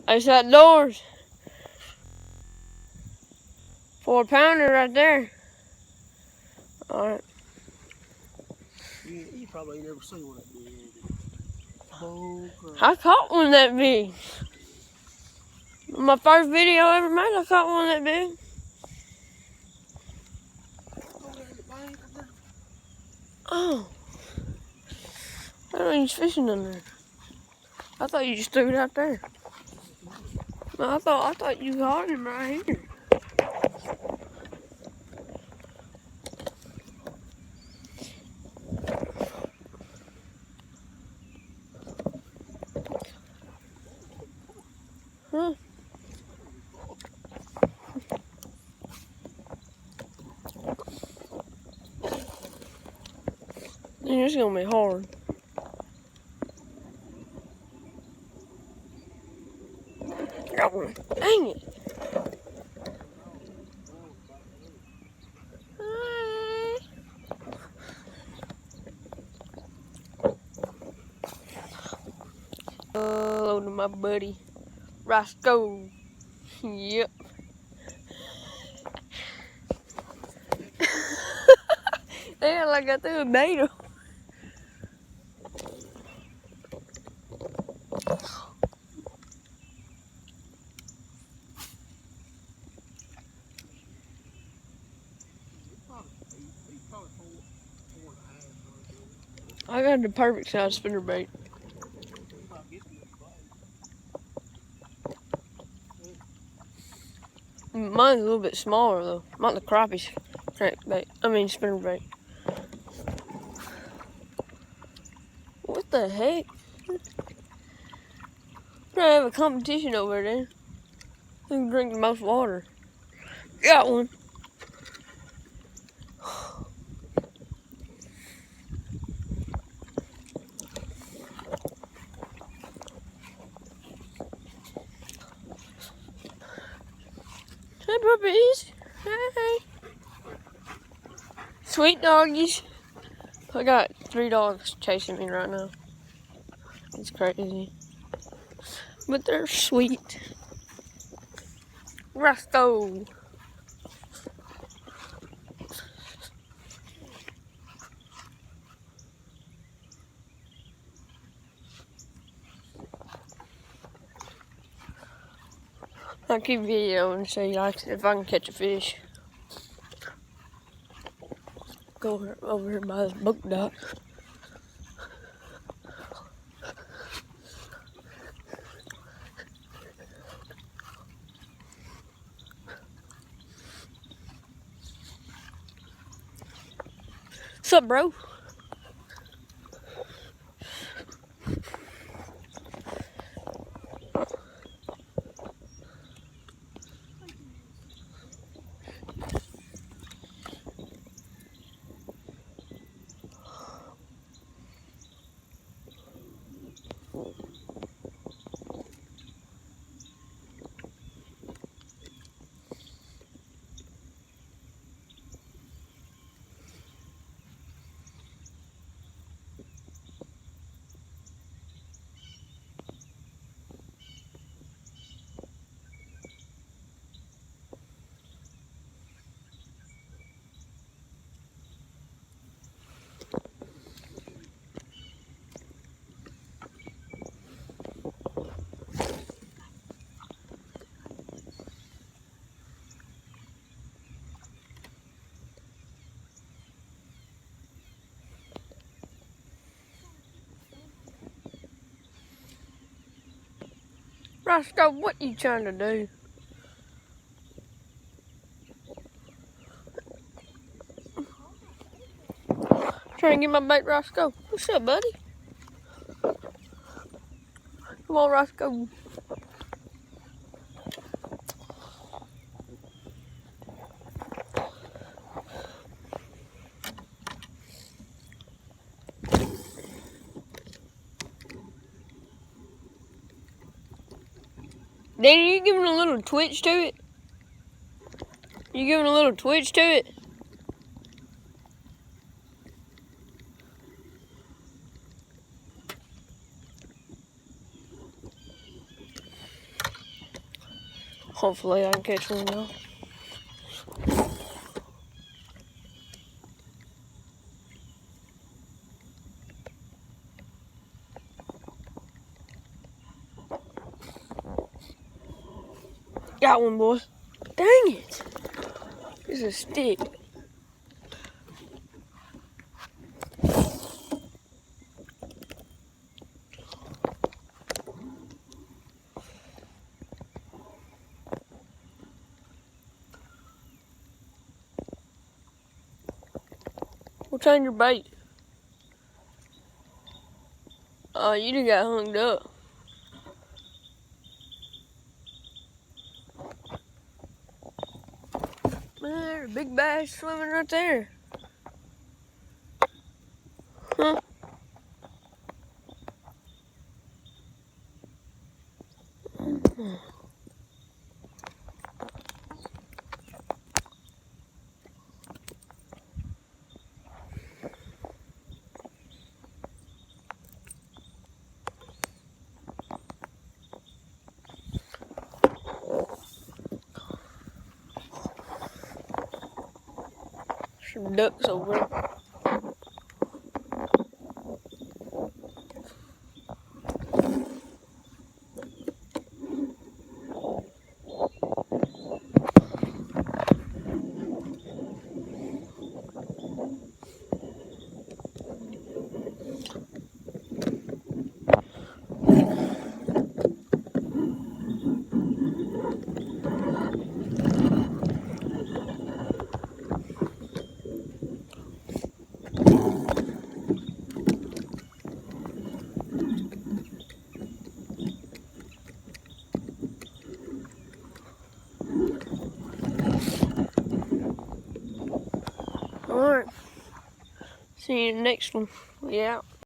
I shut doors. 4-pounder right there. Alright. You probably ain't never seen one that big. I caught one that big. My first video I ever made, I caught one that big. Oh. I don't think he's fishing in there. I thought you just threw it out there. No, I thought you caught him right here. Huh. It's gonna be hard. Got one. Dang it. Hello to my buddy Roscoe. Yep. Damn, like I threw a needle. I got the perfect size spinnerbait. Mine's a little bit smaller though. Not the crappie crankbait. I mean spinnerbait. What the heck? We're gonna have a competition over there. Who can drink the most water? Got one. Hey puppies. Hey. Sweet doggies. I got 3 dogs chasing me right now. It's crazy. But they're sweet. Roscoe. I'll keep videoing so you like if I can catch a fish. Go over here by this boat dock. What's up, bro? Roscoe, what you trying to do? Trying to get my bait, Roscoe. What's up, buddy? Come on, Roscoe. Danny, you giving a little twitch to it? You giving a little twitch to it? Hopefully I can catch one now. Got one, boys. Dang it. It's a stick. What's on your bait? Oh, you done got hung up. Man, there's a big bass swimming right there. Huh? Some ducks over there. Alright. See you in the next one. We out.